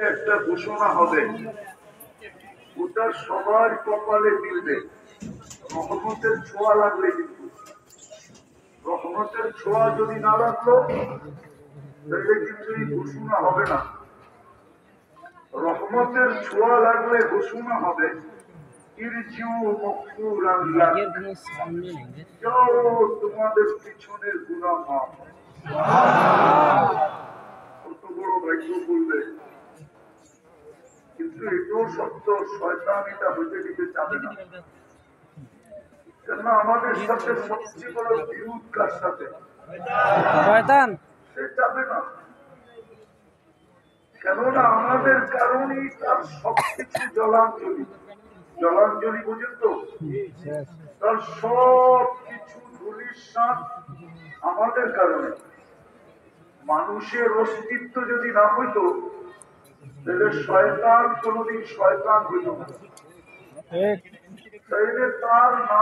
একটা ঘোষণা হবে, ওটা সবার কপালে মিলবে। রহমতের ছোঁয়া লাগলে, কিন্তু রহমতের ছোঁয়া যদি না লাগলো তাহলে কিন্তু এই ঘোষণা হবে না। রহমতের ছোঁয়া লাগলে ঘোষণা হবে, তোমাদের পিছনের গুনাহ মাফ। কত বড় ভাগ্য বলবে। কিন্তু এটাও সত্য, শয়তান এটা হইতে দিতে চাবে না। কেননা আমাদের সাথে সবচেয়ে বড় বিরোধ কার সাথে? শয়তান। সে চাবে না, কেননা আমাদের কারণেই তার সবকিছু জলাঞ্জলি। জলাঞ্জলি বুঝেন তো? তার সব কিছু ধূলিসাৎ আমাদের কারণে। মানুষের অস্তিত্ব যদি না হইতো তাহলে শয়তান কোনদিন শয়তান হইত না। তাইলে তার নাম